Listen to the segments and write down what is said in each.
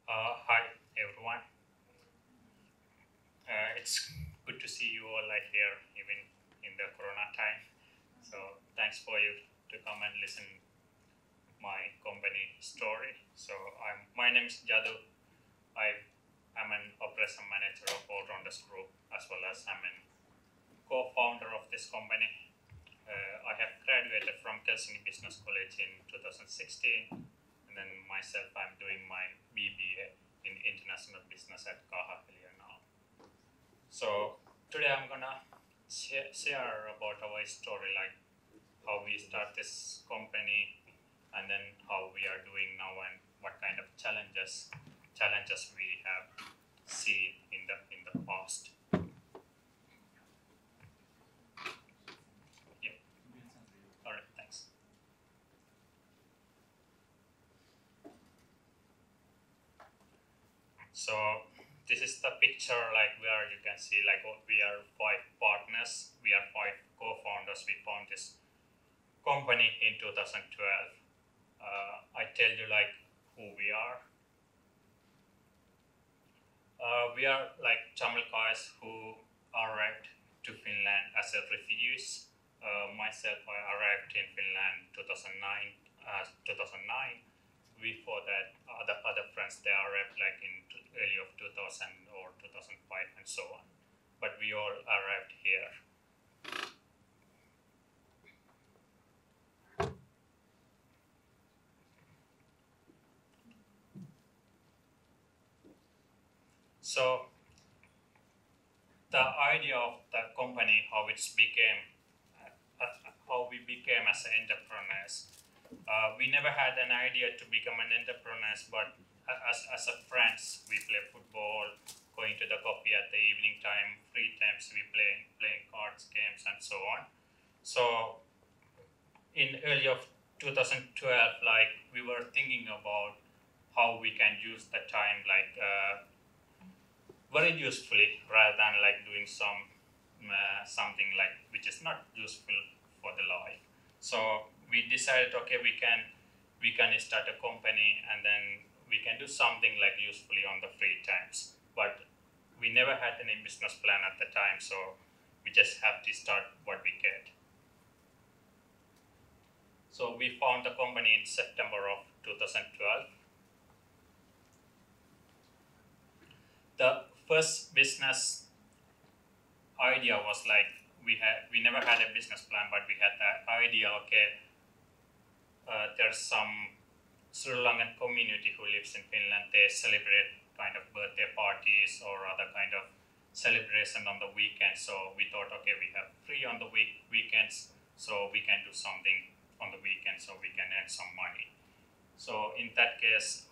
Hi everyone. It's good to see you all like here, even in the Corona time. So thanks for you to come and listen my company story. So my name is Jadu. I am an operation manager of AllRounders Group, as well as I'm a co-founder of this company. I have graduated from Helsinki Business College in 2016, and then myself I'm doing my BBA in international business at Kahahilia now. So today I'm gonna share about our story, like how we start this company, and then how we are doing now, and what kind of challenges we have seen in the past. Yeah. All right. Thanks. So this is the picture, like where you can see, like we are 5 partners, we are 5 co-founders. We found this company in 2012. I tell you like who we are. We are like Tamil guys who arrived to Finland as a refugees. Myself, I arrived in Finland 2009. Before that, other friends, they arrived like in early of 2000 or 2005 and so on. But we all arrived here. So the idea of the company, how we became as entrepreneurs. We never had an idea to become an entrepreneurs, but as a friends, we play football, going to the coffee at the evening time, free times we playing cards, games, and so on. So in early of 2012, like we were thinking about how we can use the time like very usefully, rather than like doing something like which is not useful for the life. So we decided, okay, we can start a company, and then we can do something like usefully on the free times. But we never had any business plan at the time, so we just have to start what we get. So we found the company in September of 2012. The first business idea was like we never had a business plan, but we had the idea, okay, there's some Sri Lankan community who lives in Finland. They celebrate kind of birthday parties or other kind of celebration on the weekends. So we thought, okay, we have free on the weekends, so we can do something on the weekends, so we can earn some money. So in that case,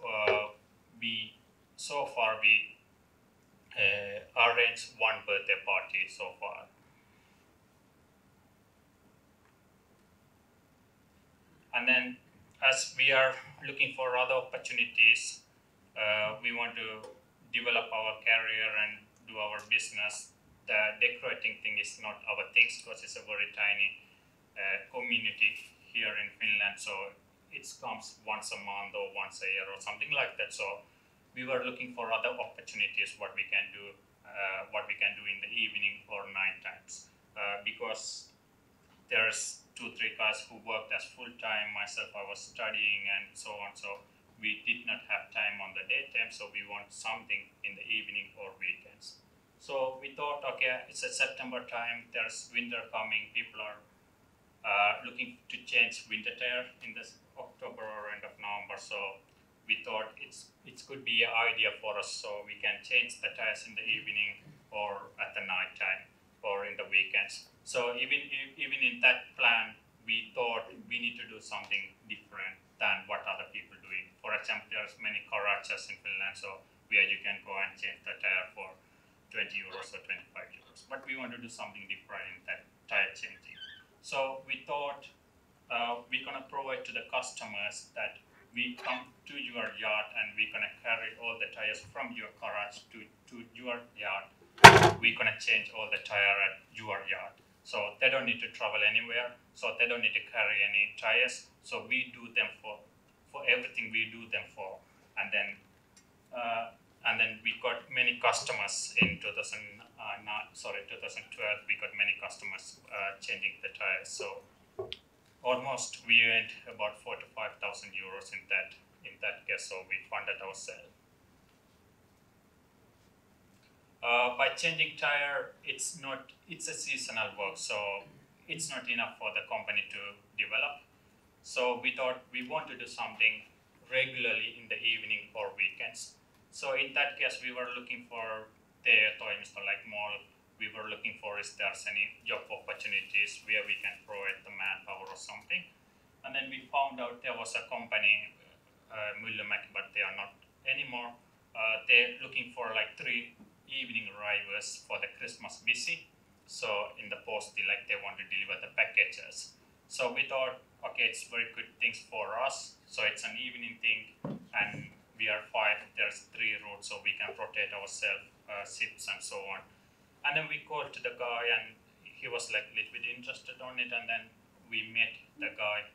we arranged one birthday party so far. And then as we are looking for other opportunities, we want to develop our career and do our business. The decorating thing is not our thing, because it's a very tiny community here in Finland. So it comes once a month or once a year or something like that. So we were looking for other opportunities, what we can do in the evening or night times, because there's 2-3 guys who worked as full-time. Myself, I was studying and so on. So we did not have time on the daytime. So we want something in the evening or weekends. So we thought, okay, it's a September time. There's winter coming. People are looking to change winter tire in this October or end of November. So we thought it could be an idea for us, so we can change the tires in the evening or at the night time or in the weekends. So even in that plan, we thought we need to do something different than what other people doing. For example, there's many garages in Finland, so where you can go and change the tire for 20 euros or 25 euros. But we want to do something different in that tire changing. So we thought we're gonna provide to the customers that we come to your yard and we're gonna carry all the tires from your garage to your yard. We're gonna change all the tire at your yard. So they don't need to travel anywhere. So they don't need to carry any tires. So we do them for everything we do them for. And then and then we got many customers in 2012. We got many customers changing the tires. So almost we earned about 4,000 to 5,000 euros in that case. So we funded ourselves. By changing tire, it's a seasonal work, so it's not enough for the company to develop. So we thought we want to do something regularly in the evening or weekends. So in that case, we were looking for the toimisto like mall. We were looking for if there's any job opportunities where we can provide the manpower or something. And then we found out there was a company, Myllymäki, but they are not anymore. They're looking for like 3 evening arrivals for the Christmas busy. So in the post, like they want to deliver the packages. So we thought, okay, it's very good things for us. So it's an evening thing, and we are 5. There's 3 routes, so we can rotate ourselves, shifts and so on. And then we called to the guy, and he was like a little bit interested on it. And then we met the guy.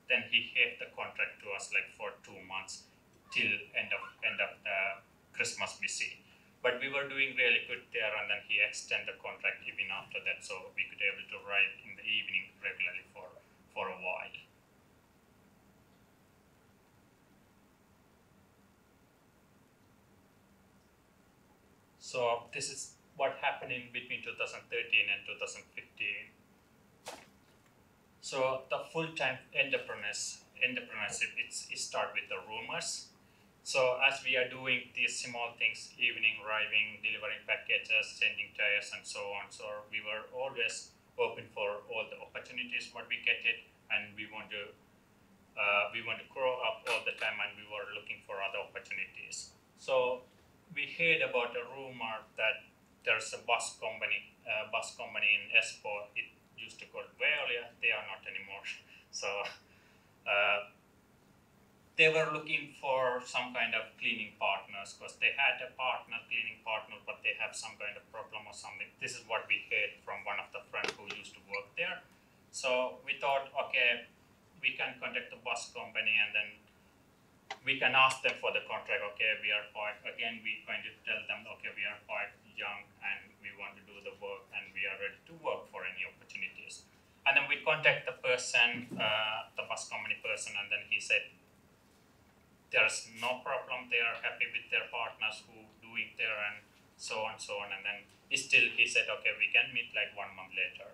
Then he gave the contract to us like for 2 months till end of the Christmas busy. But we were doing really good there, and then he extended the contract even after that, so we could be able to ride in the evening regularly for a while. So this is what happened in between 2013 and 2015. So the full-time entrepreneurship, it start with the rumors. So as we are doing these small things, evening arriving, delivering packages, changing tires and so on, so we were always open for all the opportunities what we get it, and we want to grow up all the time, and we were looking for other opportunities. So we heard about a rumor that there's a bus company in Espoo. It used to call Veolia. They are not anymore. So they were looking for some kind of cleaning partners because they had a cleaning partner, but they have some kind of problem or something. This is what we heard from one of the friends who used to work there. So we thought, okay, we can contact the bus company, and then we can ask them for the contract. Okay, we are quite, again, we're going to tell them, okay, we are quite young and we want to do the work and we are ready to work for any opportunities. And then we contact the person, the bus company person, and then he said, there's no problem, they are happy with their partners who doing there and so on. And then still he said, okay, we can meet like 1 month later.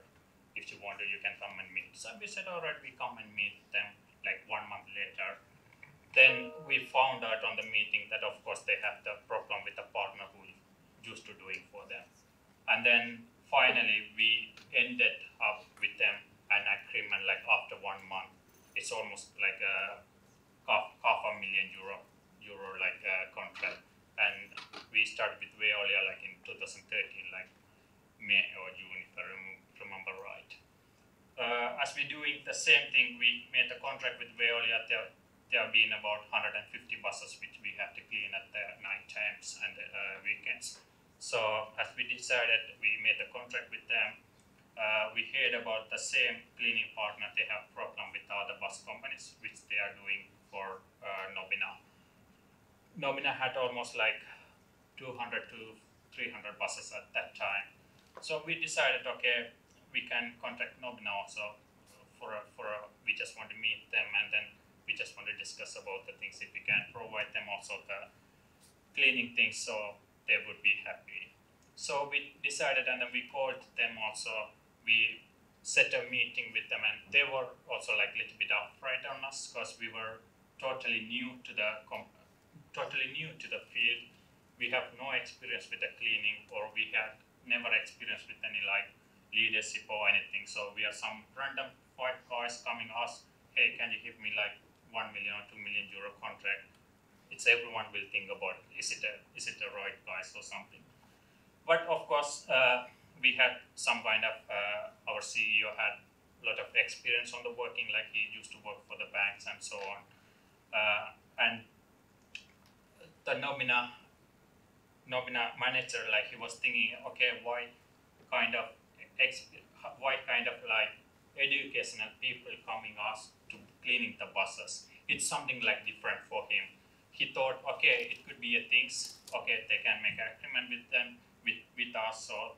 If you want to, you can come and meet. So we said, all right, we come and meet them like 1 month later. Then we found out on the meeting that of course they have the problem with the partner who used to doing for them. And then finally we ended up with them an agreement like after 1 month. It's almost like a €500,000 like contract, and we started with Veolia like in 2013, like May or June, if I remember right. As we doing the same thing, we made a contract with Veolia. There have been about 150 buses which we have to clean at the night times and weekends. So as we decided, we made a contract with them. We heard about the same cleaning partner. They have problem with the other bus companies, which they are doing for Nobina. Nobina had almost like 200 to 300 buses at that time. So we decided, okay, we can contact Nobina also we just want to meet them, and then we just want to discuss about the things if we can provide them also the cleaning things, so they would be happy. So we decided, and then we called them also. We set a meeting with them, and they were also like a little bit afraid on us because we were totally new to the field. We have no experience with the cleaning, or we had never experienced with any like leadership or anything. So we are some random 5 guys coming us, hey, can you give me like 1 million or €2 million contract? It's everyone will think about, is it the right guys or something? But of course, we had some kind of, our CEO had a lot of experience on the working, like he used to work for the banks and so on. And the Nobina manager, like he was thinking, okay, why kind of like educational people coming us to cleaning the buses? It's something like different for him. He thought, okay, it could be a things. Okay, they can make an agreement with them, with us. So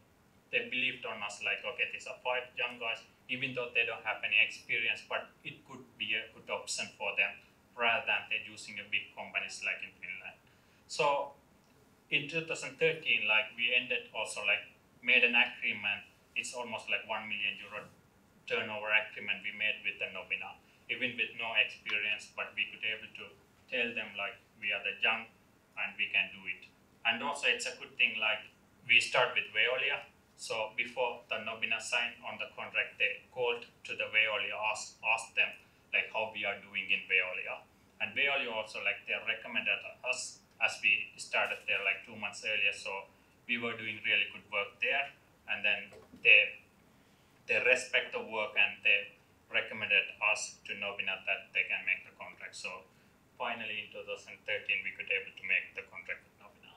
they believed on us like, okay, these are 5 young guys, even though they don't have any experience, but it could be a good option for them rather than they using a big companies like in Finland. So in 2013, like we ended also like made an agreement. It's almost like €1 million turnover agreement we made with the Nobina, even with no experience, but we could able to tell them like we are the young and we can do it. And also it's a good thing like we start with Veolia. So before the Nobina signed on the contract, they called to the Veolia, asked them like how we are doing in Veolia. And Veolia also like they recommended us as we started there like 2 months earlier. So we were doing really good work there. And then they respect the work and they recommended us to Nobina that they can make the contract. So finally in 2013 we could able to make the contract with Nobina.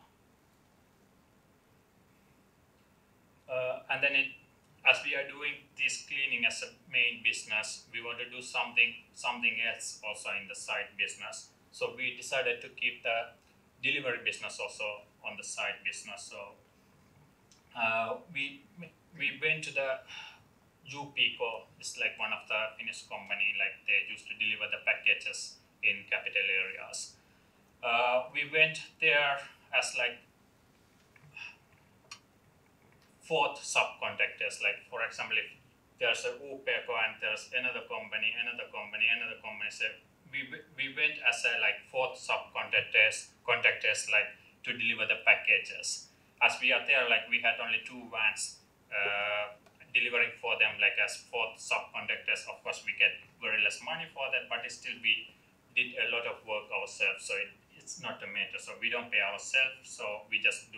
And then as we are doing this cleaning as a main business, we want to do something else also in the side business. So we decided to keep the delivery business also on the side business. So we went to the UPK, it's like one of the Finnish company, like they used to deliver the packages in capital areas. We went there as like 4th subcontractors. Like for example, if there's a UPK and there's another company. So we went as a like 4th subcontractors like to deliver the packages. As we are there, like we had only 2 vans delivering for them like as 4th subcontractors. Of course, we get very less money for that, but still we did a lot of work ourselves. So it's not a matter. So we don't pay ourselves. So we just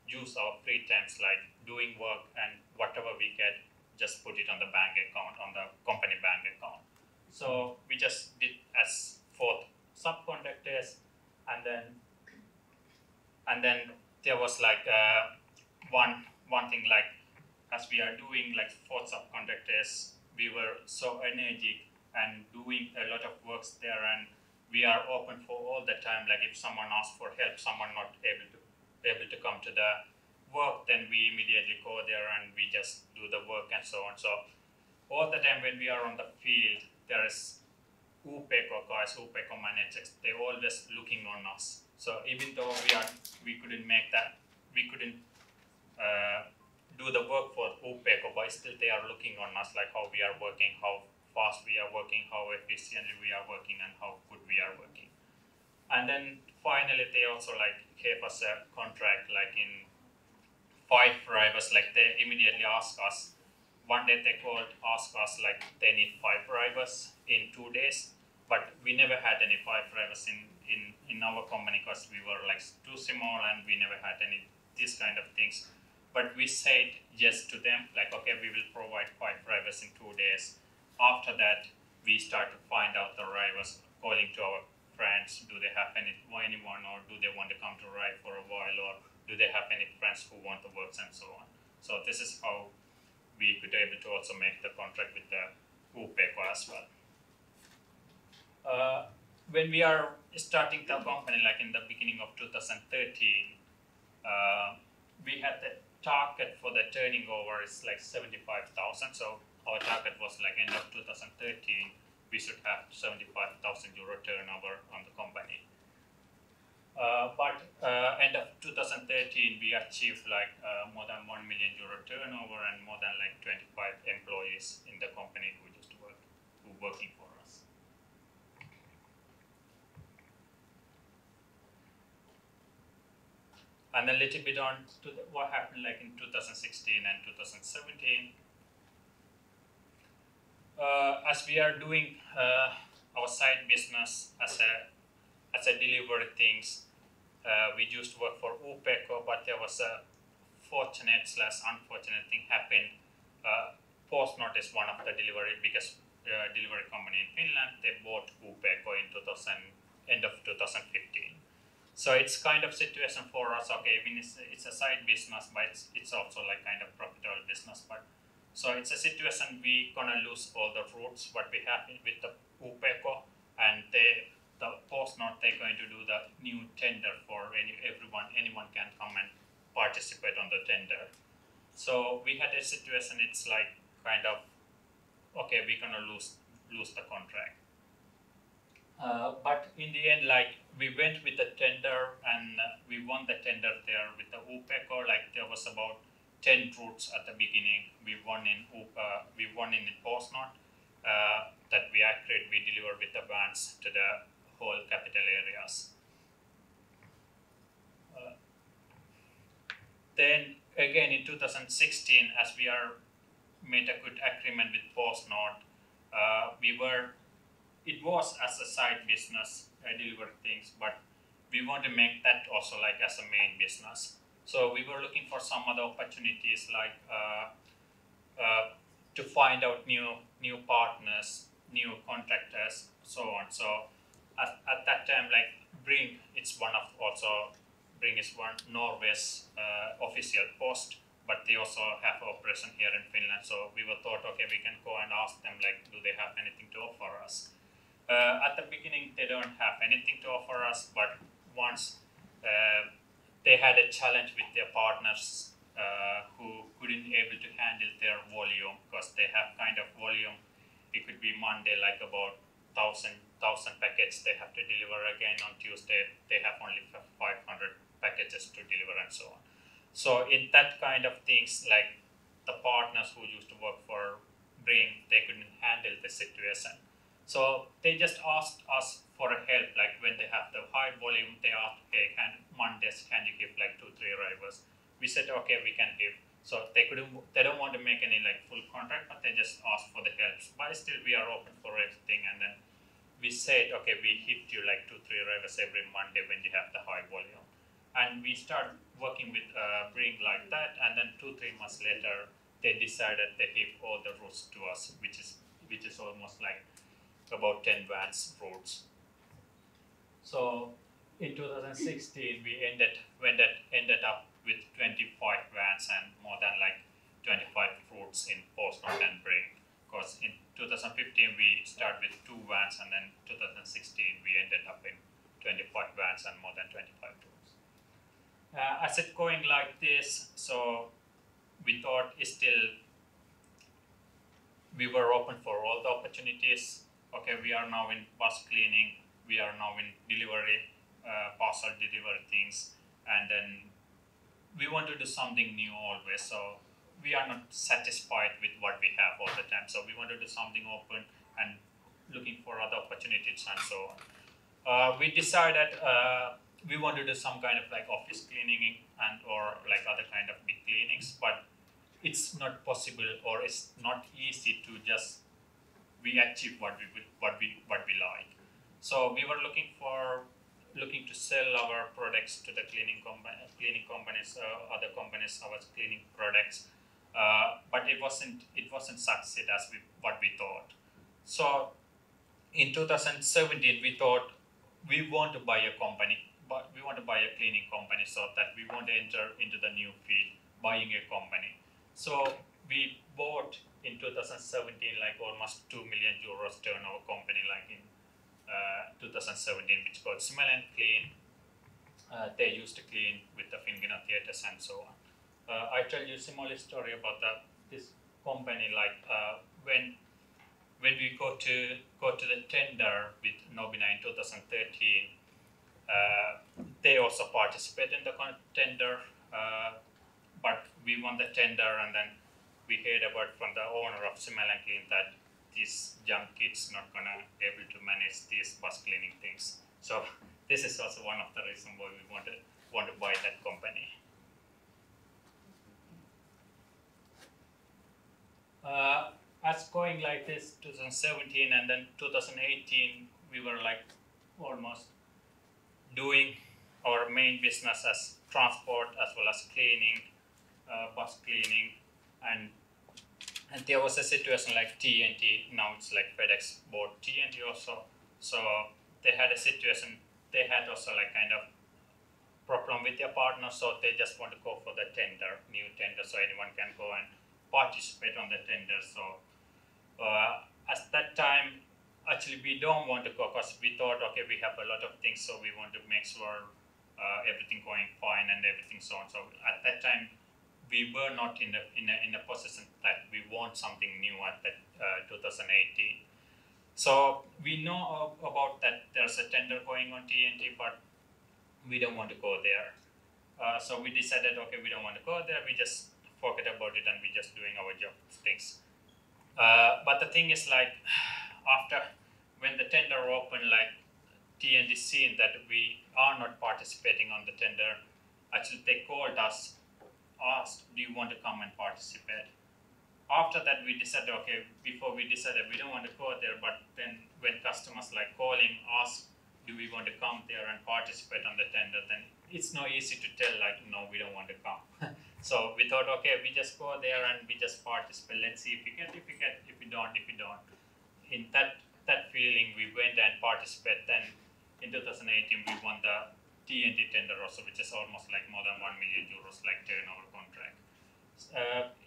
use our free times like doing work, and whatever we get, just put it on the bank account, on the company bank account. So we just did as 4th subcontractors, and then there was like one thing like as we are doing like 4th subcontractors, we were so energetic and doing a lot of works there, and we are open for all the time. Like if someone asks for help, someone not able to come to the work, then we immediately go there and we just do the work and so on. So all the time when we are on the field, there is UPK guys, UPK managers, they always looking on us. So even though we couldn't do the work for UPK, but still they are looking on us like how we are working, how fast we are working, how efficiently we are working, and how good we are working. And then finally they also like gave us a contract like in 5 drivers. Like they immediately asked us, one day they called, asked us like they need 5 drivers in 2 days, but we never had any 5 drivers in our company because we were like too small and we never had any this kind of things. But we said yes to them, like okay, we will provide 5 drivers in 2 days. After that, we start to find out the drivers, calling to our friends, do they have anyone, or do they want to come to ride for a while, or do they have any friends who want to work, and so on. So this is how we could able to also make the contract with the UPK as well. When we are starting the company, like in the beginning of 2013, we had the target for the turning over is like 75,000. So our target was like end of 2013, we should have 75,000 euro turnover on the company. But end of 2013, we achieved like more than 1 million euro turnover and more than like 25 employees in the company who working for us. And a little bit on to what happened like in 2016 and 2017. As we are doing our side business as a delivery things, we used to work for UPK, but there was a fortunate/unfortunate thing happened. PostNord is one of the biggest delivery company in Finland. They bought UPK in end of 2015. So it's kind of situation for us. Okay, I mean it's a side business, but it's also like kind of profitable business. But so it's a situation we gonna lose all the routes what we have with the UPK, and the PostNord they're going to do the new tender for participate on the tender. So we had a situation, it's like kind of, okay, we're gonna lose the contract. But in the end, like we went with the tender and we won the tender there with the UPECO. Like there was about 10 routes at the beginning. We won in Postnord. That we agreed we deliver with the vans to the whole capital areas. Then again in 2016, as we are made a good agreement with Postnord, it was as a side business, deliver things, but we want to make that also like as a main business. So we were looking for some other opportunities, like to find out new partners, new contractors, so on. So at that time, like Bring, it's one of also Bring is one Norway's official post, but they also have operation here in Finland. So we were thought, okay, we can go and ask them, like, do they have anything to offer us? At the beginning, they don't have anything to offer us, but once they had a challenge with their partners who couldn't able to handle their volume, because they have kind of volume. It could be Monday, like about 1,000 packets they have to deliver. Again on Tuesday, they have only 500 packages to deliver and so on. So in that kind of things, like the partners who used to work for Bring, they couldn't handle the situation. So they just asked us for a help, like when they have the high volume, they asked, hey, Mondays, can you give like 2-3 drivers? We said, okay, we can give. So they don't want to make any like full contract, but they just asked for the help. But still we are open for everything. And then we said, okay, we hit you like 2-3 drivers every Monday when you have the high volume. And we started working with Bring like that. And then 2-3 months later, they decided they give all the routes to us, which is almost like about 10 vans routes. So in 2016, we ended up with 25 vans and more than like 25 routes in Postnord and Bring. Because in 2015 we started with 2 vans, and then 2016 we ended up in 25 vans and more than 25 routes. As it going like this, so we thought we were open for all the opportunities. Okay, we are now in bus cleaning, we are now in delivery, parcel delivery things, and then we want to do something new always. So we are not satisfied with what we have all the time. So we want to do something open and looking for other opportunities and so on. We decided we want to do some kind of like office cleaning and or like other kind of big cleanings, but it's not possible or it's not easy to just we achieve what we like. So we were looking to sell our products to the cleaning companies, other companies, our cleaning products, but it wasn't succeed as what we thought. So in 2017 we thought we want to buy a company, but we want to buy a cleaning company, so that we want to enter into the new field, buying a company. So we bought in 2017 like almost 2 million euros turnover company like in 2017, which called Smell and Clean. They used to clean with the Finkino theaters and so on. I tell you a similar story about this company. Like when we go to the tender with Nobina in 2013, they also participate in the tender, but we won the tender, and then we heard about from the owner of Smell and Clean that these young kids not gonna able to manage these bus cleaning things. So this is also one of the reasons why we want to buy that company. As going like this, 2017 and then 2018, we were like almost doing our main business as transport as well as cleaning, bus cleaning, and there was a situation like TNT. Now it's like FedEx bought TNT also. So they had a situation. They had also like kind of problem with their partner, so they just want to go for the new tender, so anyone can go and participate on the tender. So at that time, actually we don't want to go because we thought, okay, we have a lot of things, so we want to make sure everything going fine and everything so on. So at that time, we were not in a position that we want something new at that 2018. So we know about that there's a tender going on TNT, but we don't want to go there. So we decided, okay, we don't want to go there. We just forget about it and we just doing our job things. But the thing is, like, after when the tender opened, like TNT seen that we are not participating on the tender. Actually, they called us, asked, do you want to come and participate? After that, we decided, okay, before we decided we don't want to go there, but then when customers like calling, ask, do we want to come there and participate on the tender, then it's not easy to tell, like, no, we don't want to come. So we thought, okay, we just go there and we just participate. Let's see if we get, if we don't. In that feeling, we went and participated. Then in 2018, we won the TNT tender also, which is almost like more than 1 million euros like turnover contract.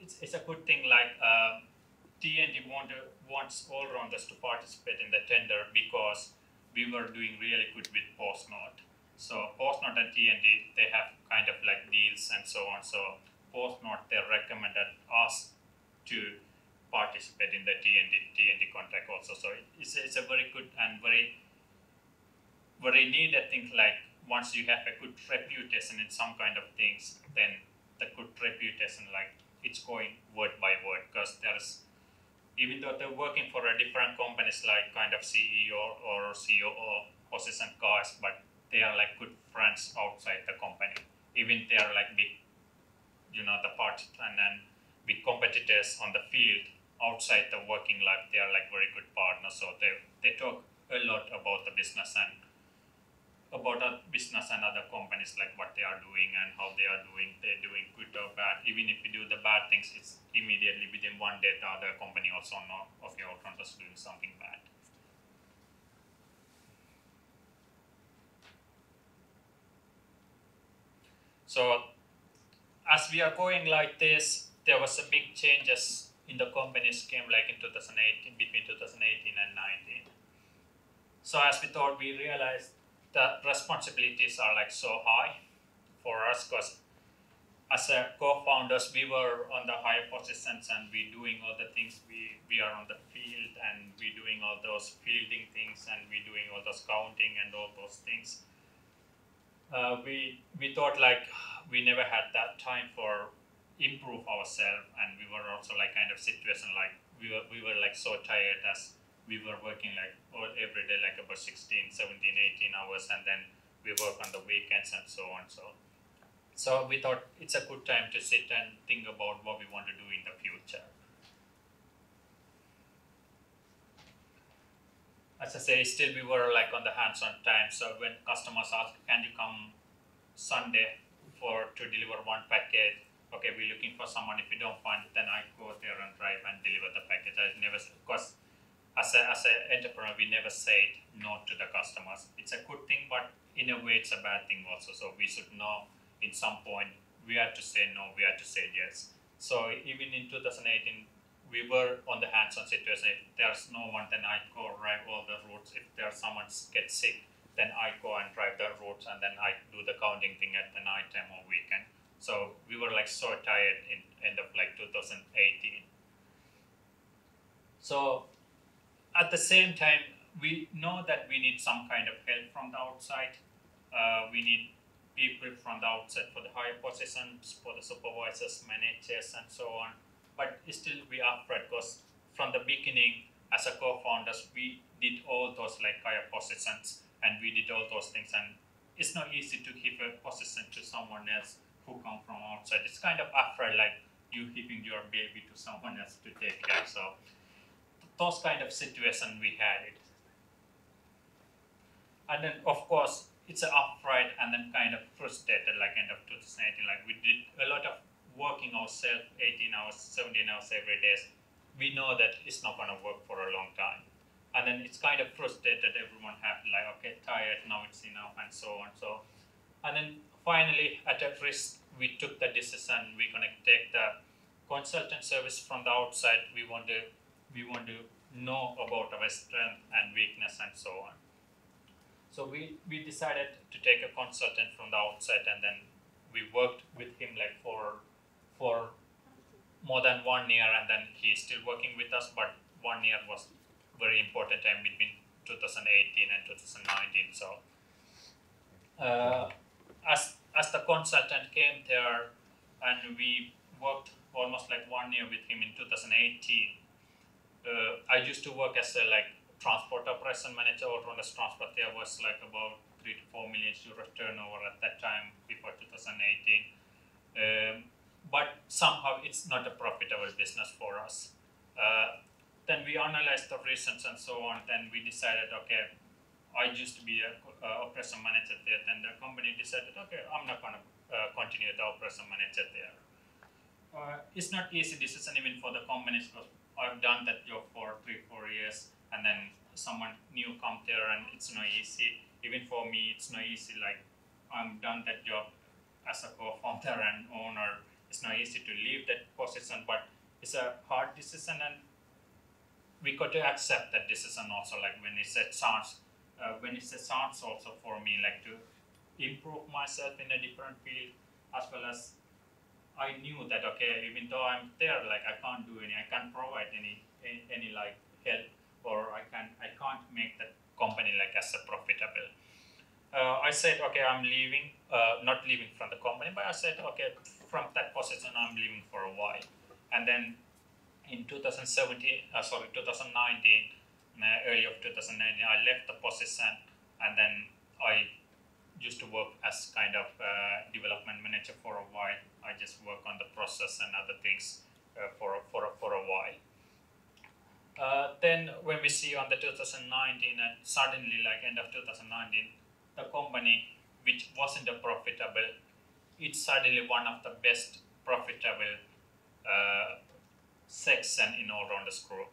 It's a good thing, like TNT wants AllRounders to participate in the tender because we were doing really good with PostNord. So PostNord and TNT, they have kind of like deals and so on. So PostNord, they recommended us to participate in the TNT contract also. So it's a very good and very needed thing. Like once you have a good reputation in some kind of things, then the good reputation, like it's going word by word, because there's, even though they're working for a different companies like kind of CEO or COO position guys, but they are like good friends outside the company. Even they are like big, the part and big competitors on the field outside the working life, they are like very good partners. So they talk a lot about the business and about our business and other companies, like what they are doing and how they are doing. They're doing good or bad. Even if we do the bad things, it's immediately within one day the other company also know of your AllRounders doing something bad. So as we are going like this, there was a big changes in the company scheme, like in 2018, between 2018 and 19. So as we thought, we realized the responsibilities are like so high for us, because as a co-founders, we were on the higher positions and we doing all the things. We are on the field and we doing all those fielding things and we doing all those counting and all those things. We thought like we never had that time for improve ourselves, and we were also like kind of situation like we were like so tired as we were working like every day, like about 16, 17, 18 hours, and then we work on the weekends and so on. So we thought it's a good time to sit and think about what we want to do in the future. As I say, still we were like on the hands-on time. So when customers ask, can you come Sunday to deliver one package? Okay, we're looking for someone. If you don't find it, then I go there and drive and deliver the package. I never, because as an entrepreneur, we never say no to the customers. It's a good thing, but in a way, it's a bad thing also. So we should know in some point we have to say no, we have to say yes. So even in 2018, we were on the hands-on situation. If there's no one, then I go drive all the routes. If there's someone gets sick, then I go and drive the routes, and then I do the counting thing at the night time or weekend. So we were like so tired in end of like 2018. So at the same time, we know that we need some kind of help from the outside. We need people from the outside for the higher positions, for the supervisors, managers, and so on. But still, we are afraid, because from the beginning, as a co-founders, we did all those like higher positions, and we did all those things. And it's not easy to give a position to someone else who come from outside. It's kind of afraid, like you giving your baby to someone else to take care. So those kind of situation we had it. And then of course it's afraid and then kind of frustrated, like end of 2018, like we did a lot of working ourselves 18 hours, 17 hours every day. We know that it's not going to work for a long time. And then it's kind of frustrated, everyone happy, like, okay, tired, now it's enough, and so on. So, and then finally, at a risk, we took the decision, we're going to take the consultant service from the outside. We want to know about our strength and weakness and so on. So we decided to take a consultant from the outside, and then we worked with him like for more than 1 year, and then he's still working with us. But 1 year was very important time between 2018 and 2019. So as the consultant came there, and we worked almost like 1 year with him in 2018. I used to work as a like transport operation manager. AllRounders Transport there was like about 3 to 4 million euro turnover at that time before 2018. But somehow it's not a profitable business for us. Then we analyzed the reasons and so on. Then we decided, okay, I used to be a operation manager there. Then the company decided, okay, I'm not going to continue the operation manager there. It's not easy decision even for the companies, because I've done that job for 3-4 years, and then someone new come there, and it's not easy. Even for me, it's not easy. Like, I'm done that job as a co-founder and owner. It's not easy to leave that position, but it's a hard decision, and we got to accept that decision also. Like when it's a chance also for me, like to improve myself in a different field, as well as I knew that, okay, even though I'm there, like I can't provide any like help, or I can't make that company like as a profitable. I said, okay, I'm leaving, not leaving from the company, but I said, okay, from that position, I'm leaving for a while. And then in 2019, early of 2019, I left the position, and then I used to work as kind of development manager for a while. I just work on the process and other things for a while. Then when we see on the 2019, and suddenly like end of 2019, the company which wasn't profitable, it's suddenly one of the best profitable section in AllRounders Group.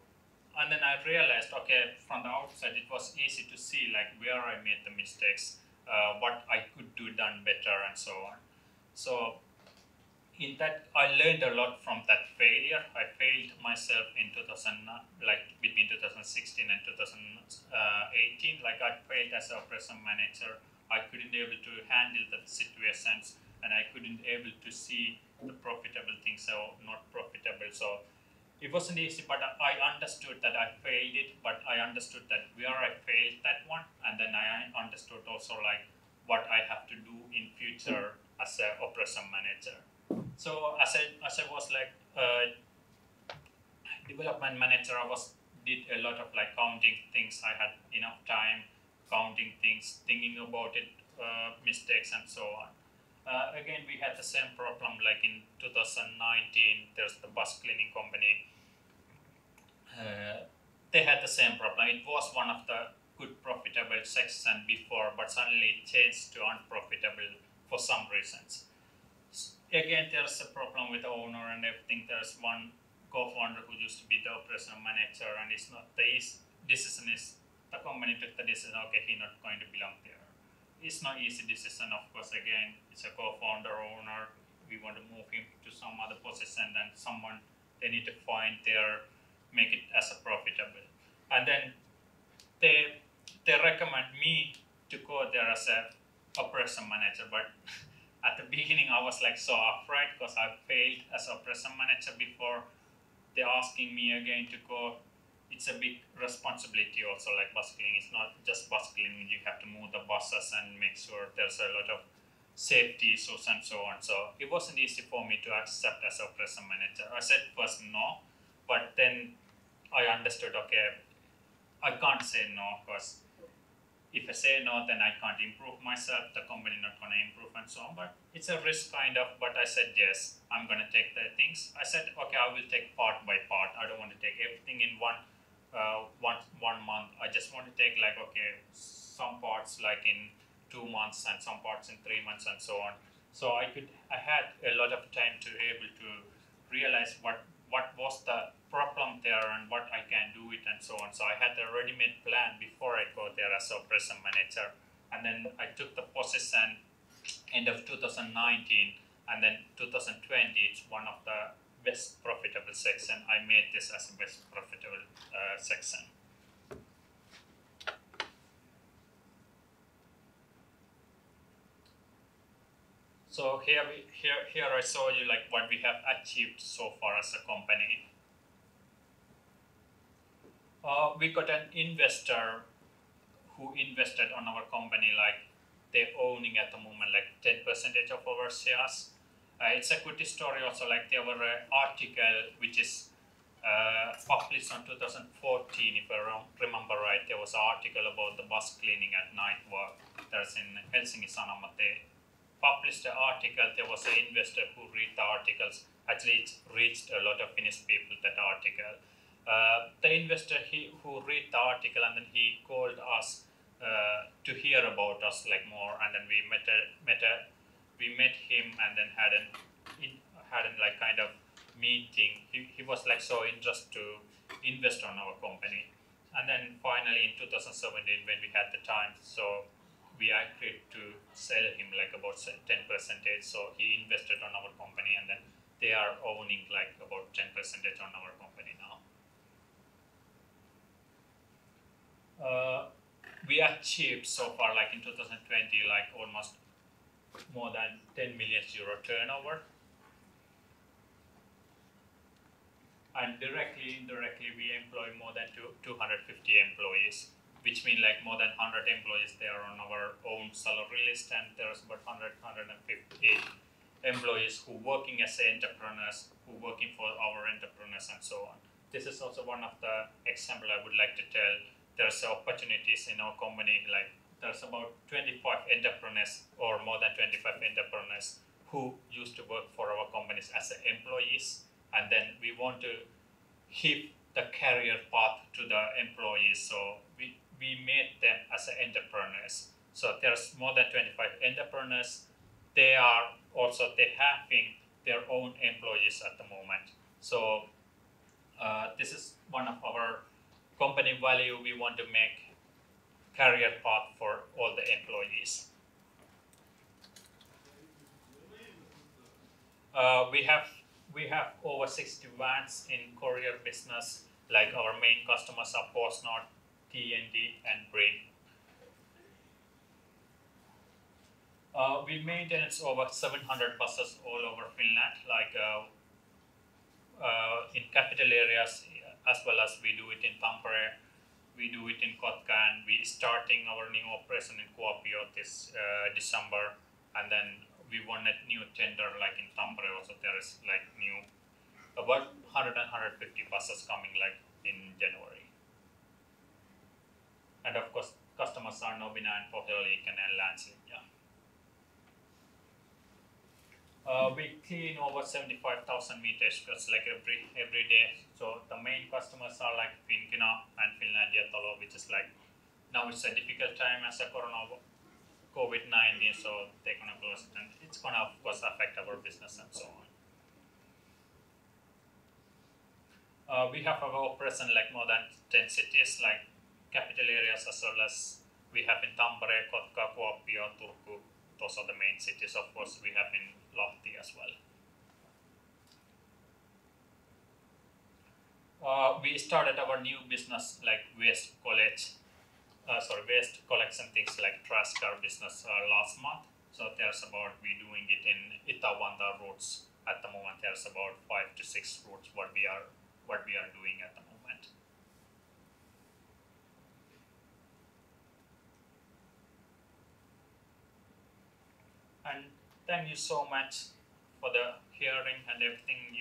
And then I realized, okay, from the outside it was easy to see like where I made the mistakes, what I could do done better, and so on. So in that, I learned a lot from that failure. I failed myself in between 2016 and 2018. Like I failed as an operation manager. I couldn't able to handle the situations, and I couldn't able to see the profitable things or not profitable. So it wasn't easy, but I understood that I failed it, but I understood that where I failed that one, and then I understood also like what I have to do in future as an operation manager. So as I was like development manager, I did a lot of like counting things. I had enough time counting things, thinking about it, mistakes and so on. Again, we had the same problem like in 2019. There's the bus cleaning company. They had the same problem. It was one of the good profitable section before, but suddenly it changed to unprofitable for some reasons. Again, there's a problem with the owner and everything. There's one co-founder who used to be the operation manager, and it's not the decision is the company took the decision, okay, he's not going to belong there. It's not easy decision, of course. Again, it's a co-founder owner. We want to move him to some other position, then someone they need to find there, make it as a profitable. And then they recommend me to go there as a operation manager, but at the beginning I was like so afraid because I failed as operation manager before. They're asking me again to go. It's a big responsibility also, like bus cleaning. It's not just bus cleaning. You have to move the buses and make sure there's a lot of safety issues and so on. So it wasn't easy for me to accept as operation manager. I said first no, but then I understood, okay, I can't say no, because if I say no, then I can't improve myself, the company not going to improve and so on. But it's a risk kind of, but I said yes, I'm going to take the things. I said, okay, I will take part by part. I don't want to take everything in one month. I just want to take like, okay, some parts like in 2 months and some parts in 3 months and so on. So I had a lot of time to able to realize what was the problem there and what I can do it and so on. So I had a ready-made plan before I go there as operation manager. And then I took the position end of 2019, and then 2020 it's one of the best profitable section. I made this as a best profitable section. So here I show you like what we have achieved so far as a company. We got an investor who invested on our company, like they're owning at the moment like 10% of our shares. It's a good story also, like there were an article which is published in 2014, if I remember right. There was an article about the bus cleaning at night work. There's in Helsingin Sanomat. They published the article. There was an investor who read the articles. Actually, it reached a lot of Finnish people, that article. The investor who read the article, and then he called us to hear about us like more, and then we met him, and then had a like kind of meeting. He was like so interested to invest on our company, and then finally in 2017 when we had the time, so we agreed to sell him like about 10%. So he invested on our company, and then they are owning like about 10% on our company now. We achieved so far, like in 2020, like almost more than 10 million euro turnover. And directly, indirectly, we employ more than 250 employees, which means like more than 100 employees they are on our own salary list, and there's about 158 employees who working as entrepreneurs, who working for our entrepreneurs and so on. This is also one of the example I would like to tell. There's opportunities in our company, like there's about 25 entrepreneurs or more than 25 entrepreneurs who used to work for our companies as employees, and then we want to give the career path to the employees, so we made them as entrepreneurs. So there's more than 25 entrepreneurs. They having their own employees at the moment. So this is one of our company value. We want to make career path for all the employees. We have over 60 vans in courier business. Like our main customers are PostNord, TNT, and Bring. We maintain over 700 buses all over Finland, like in capital areas, as well as we do it in Tampere, we do it in Kotka, and we starting our new operation in Kuopio this December, and then we won a new tender like in Tampere also. There is like new about 100 and 150 buses coming like in January. And of course, customers are Nobina and Pohjola-Liikenne and Länsilinja. We clean over 75,000 meters just like every day. So the main customers are like Finkina and Finlandia Talo, which is like now it's a difficult time as a COVID-19, so they're gonna close it, and it's gonna of course affect our business and so on. We have our operation like more than 10 cities, like capital areas, as well as we have in Tampere, Kotka, Kuopio, Turku. Those are the main cities. Of course, we have in Lahti as well. We started our new business like waste collection things like trash car business last month. So there's about we doing it in Itävanta routes at the moment. There's about 5 to 6 routes what we are doing at the moment. And thank you so much for the hearing and everything.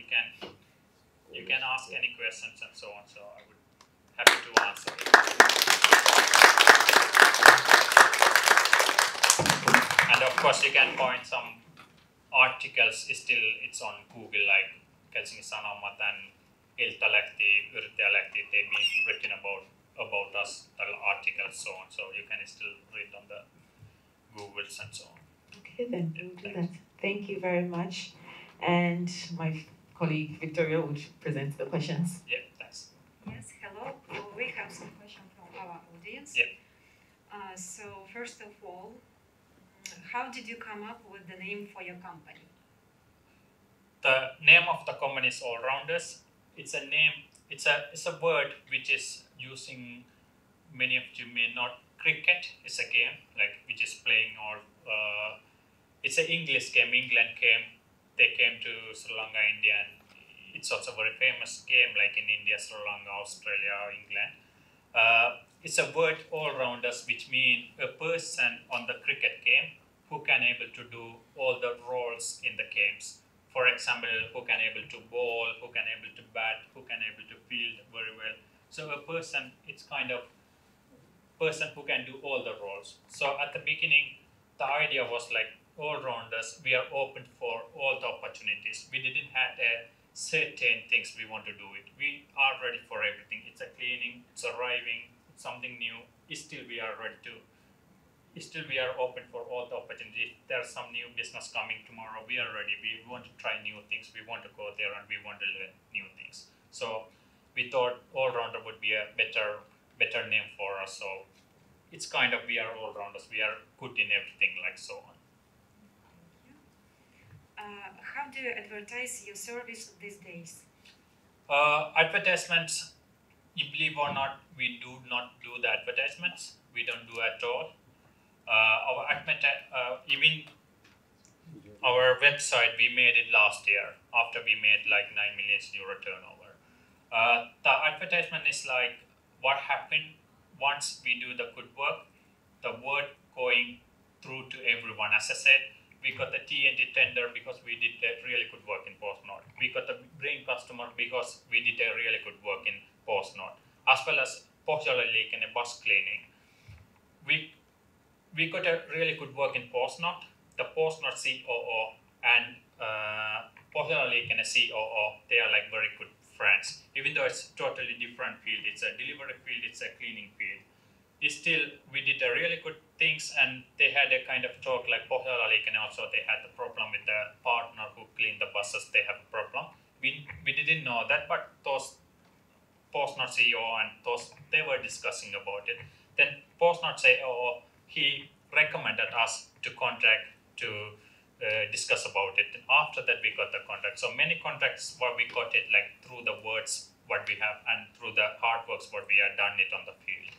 You can ask any questions and so on. So I would happy to answer it. And of course, you can find some articles. It's on Google, like Helsingin Sanomat and Iltalehti, Yrittäjälehti. They've been written about us, the articles, so on. So you can still read on the Googles and so on. Okay, then we'll do that. Thank you very much. And my colleague Victoria will present the questions. Yeah, thanks. Yes, hello. We have some questions from our audience. Yeah. So first of all, how did you come up with the name for your company? The name of the company is AllRounders. It's a name. It's a word which is using, many of you may not, cricket is a game like which is playing all it's an English game. England came, they came to Sri Lanka, India, and it's also a very famous game like in India, Sri Lanka, Australia, England. It's a word all-rounders, which means a person on the cricket game who can able to do all the roles in the games. For example, who can able to bowl, who can able to bat, who can able to field very well. So a person, it's kind of person who can do all the roles. So at the beginning, the idea was like all-rounders, we are open for all the opportunities. We didn't have a certain things we want to do it. We are ready for everything. It's a cleaning, it's arriving, it's something new. Still we are ready to. Still we are open for all the opportunities. There's some new business coming tomorrow. We are ready. We want to try new things. We want to go there and we want to learn new things. So we thought all-rounder would be a better name for us. So it's kind of we are all-rounders. We are good in everything, like so on. How do you advertise your service these days? Advertisements, you believe or not, we do not do the advertisements. We don't do at all. Even our website, we made it last year after we made like 9 million euro turnover. The advertisement is like what happened once we do the good work, the word going through to everyone. As I said, we got the TNT tender because we did a really good work in post-node. We got the brain customer because we did a really good work in post-node, as well as Pohjola League and a bus cleaning. We got a really good work in post-node. The post-node COO and Pohjola League and a COO, they are like very good friends. Even though it's totally different field, it's a delivery field, it's a cleaning field. Still, we did a really good things, and they had a kind of talk like Pohjola League, and also they had the problem with the partner who cleaned the buses. They have a problem. We didn't know that, but those post-node CEO and those, they were discussing about it. Then post-node CEO, he recommended us to contact to discuss about it. And after that, we got the contract. So many contracts where we got it like through the words what we have and through the hard works what we have done it on the field.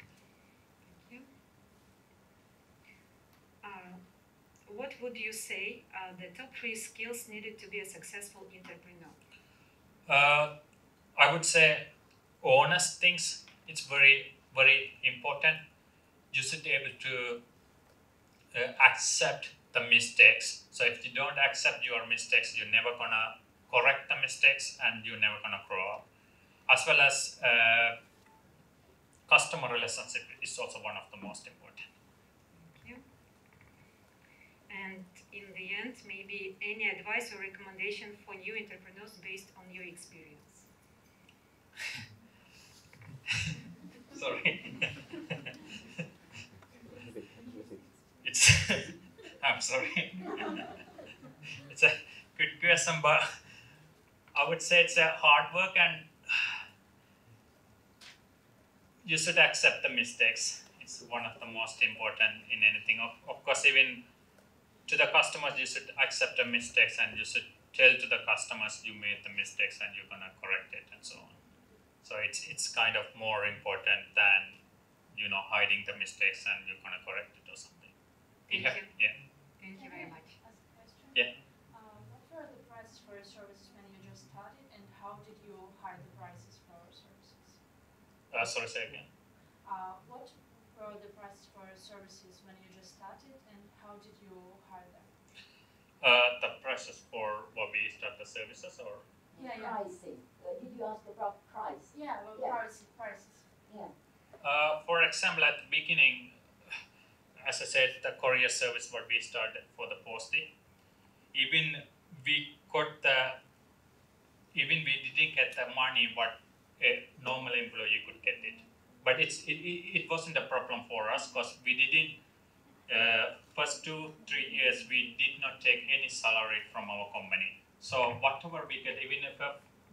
What would you say the top 3 skills needed to be a successful entrepreneur? I would say honest things. It's very, very important. You should be able to accept the mistakes. So if you don't accept your mistakes, you're never gonna correct the mistakes and you're never gonna grow up. As well as customer relationship is also one of the most important. And in the end, maybe any advice or recommendation for new entrepreneurs based on your experience? Sorry. I'm sorry. It's a good question, but I would say it's a hard work and you should accept the mistakes. It's one of the most important in anything. Of course, even to the customers, you should accept the mistakes and you should tell to the customers you made the mistakes and you're gonna correct it and so on. So it's kind of more important than hiding the mistakes and you're gonna correct it or something. Thank you. Yeah. Thank you very much. Ask a question? Yeah. What were the prices for your services when you just started, and how did you hide the prices for your services? Sorry, say again. What were the prices for your services when you just started, and how did you hire them? The prices for what we start the services or? Yeah. Pricing. Did you ask about price? Yeah, well, Yeah. prices. Yeah. For example, at the beginning, as I said, the courier service what we started for the posting, even we didn't get the money what a normal employee could get it. But it wasn't a problem for us because we didn't, first 2-3 years, we did not take any salary from our company. So whatever we get, even if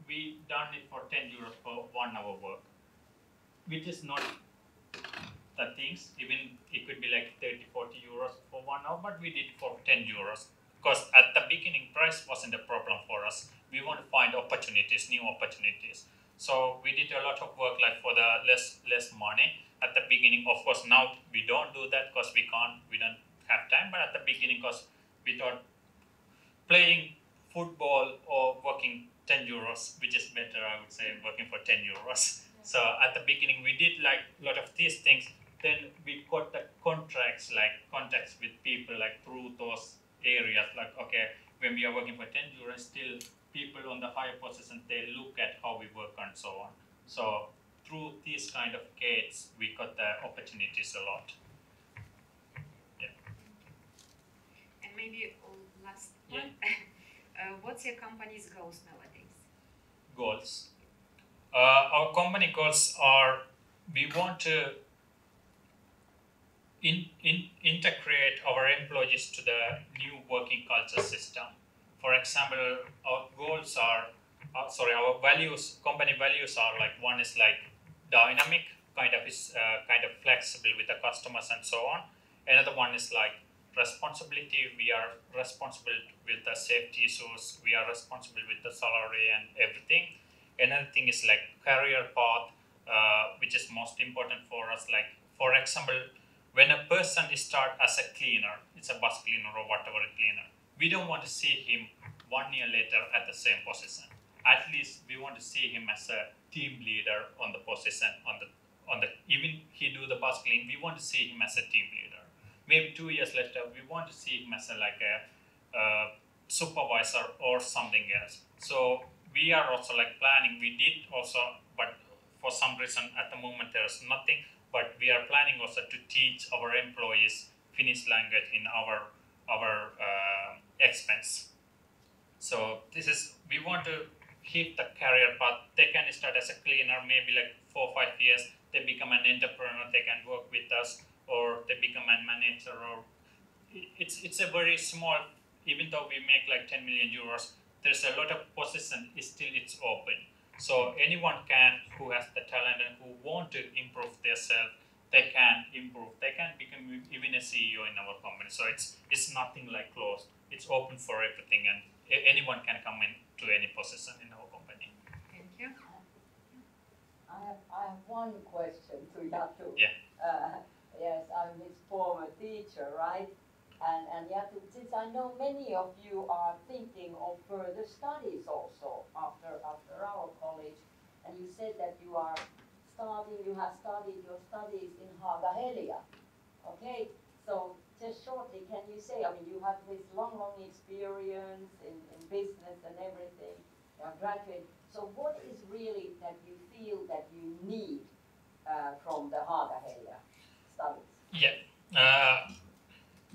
we done it for 10 euros for 1 hour work, which is not the things, even it could be like 30-40 euros for 1 hour, but we did for 10 euros. Because at the beginning, price wasn't a problem for us. We want to find opportunities, new opportunities. So we did a lot of work like for the less money at the beginning. Of course, now we don't do that because we don't have time. But at the beginning, because we thought playing football or working 10 euros, which is better, I would say, working for 10 euros. So at the beginning, we did like a lot of these things. Then we got the contracts, like contacts with people, like through those areas, like, okay, when we are working for 10 euros, still people on the higher position, they look at how we work and so on. So through these kind of gates, we got the opportunities a lot. Yeah. And maybe last one, what's your company's goals nowadays? Goals. Our company goals are, we want to integrate our employees to the new working culture system. For example, our goals are, our values, company values are like, one is like dynamic, kind of flexible with the customers and so on. Another one is like responsibility. We are responsible with the safety issues. We are responsible with the salary and everything. Another thing is like career path, which is most important for us. Like, for example, when a person starts as a cleaner, it's a bus cleaner or whatever cleaner, we don't want to see him 1 year later at the same position. At least we want to see him as a team leader on the position, even he do the bus cleaning, we want to see him as a team leader. Maybe 2 years later, we want to see him as a supervisor or something else. So we are also like planning. We did also, but for some reason at the moment there is nothing. But we are planning also to teach our employees Finnish language in our expense. So this is, we want to keep the career path. They can start as a cleaner, maybe like 4 or 5 years. They become an entrepreneur. They can work with us, or they become a manager. Or it's a very small. Even though we make like 10 million euros, there's a lot of position. Still, it's open. So anyone can, who has the talent and who want to improve themselves, they can improve. They can become even a CEO in our company. So it's nothing like closed. It's open for everything, and anyone can come in to any position in our company. Thank you. I have one question to Yathu. Yeah. Yes, I'm his former teacher, right? And Yathu, since I know many of you are thinking of further studies also after our college, and you said that you have started your studies in Haaga-Helia. Okay, so just shortly, can you say, I mean, you have this long experience in business and everything, you are graduate, so what is really that you feel that you need from the Haaga-Helia studies? Yeah.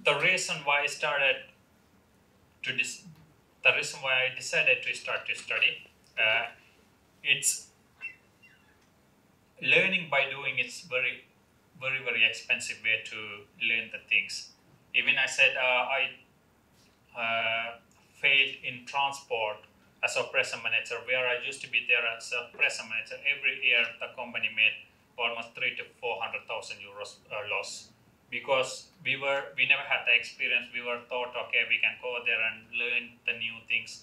The reason why I decided to start to study, it's learning by doing. It's very, very, very expensive way to learn the things. Even I said I failed in transport as a present manager, where I used to be there as a present manager. Every year the company made almost 300,000 to 400,000 euros loss. Because we never had the experience. We were thought, okay, we can go there and learn the new things.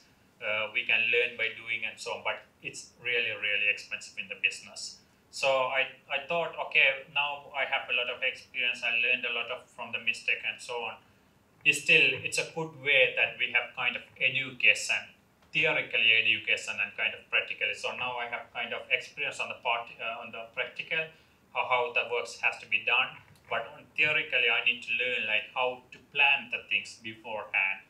We can learn by doing and so on. But it's really, really expensive in the business. So I thought, okay, now I have a lot of experience. I learned a lot from the mistake and so on. It's a good way that we have kind of education, theoretically education and kind of practically. So now I have kind of experience on the practical, how the works has to be done. But theoretically, I need to learn like how to plan the things beforehand.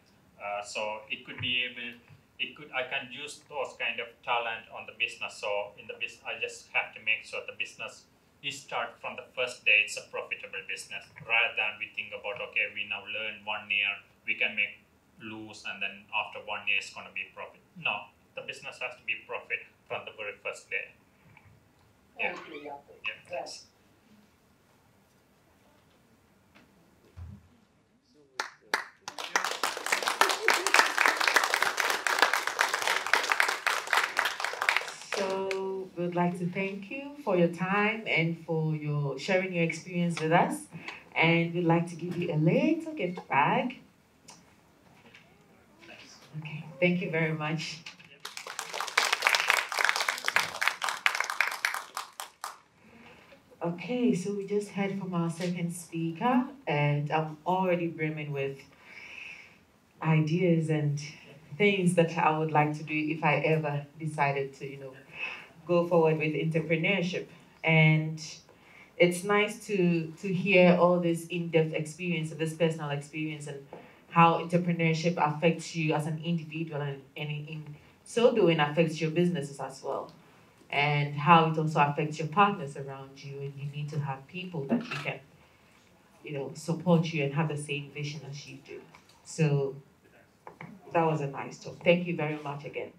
So I can use those kind of talent on the business. So in the business, I just have to make sure the business is start from the first day. It's a profitable business, rather than we think about, okay, we now learn 1 year, we can make lose, and then after 1 year it's going to be profit. No, the business has to be profit from the very first day. Thank you, Yathu. Yeah, thanks. So we would like to thank you for your time and for your sharing your experience with us. And we'd like to give you a little gift bag. Okay, thank you very much. Okay, so we just heard from our second speaker, and I'm already brimming with ideas and things that I would like to do if I ever decided to, go forward with entrepreneurship. And it's nice to hear all this in-depth experience and this personal experience and how entrepreneurship affects you as an individual and in so doing affects your businesses as well. And how it also affects your partners around you, and you need to have people that you can, support you and have the same vision as you do. So that was a nice talk. Thank you very much again.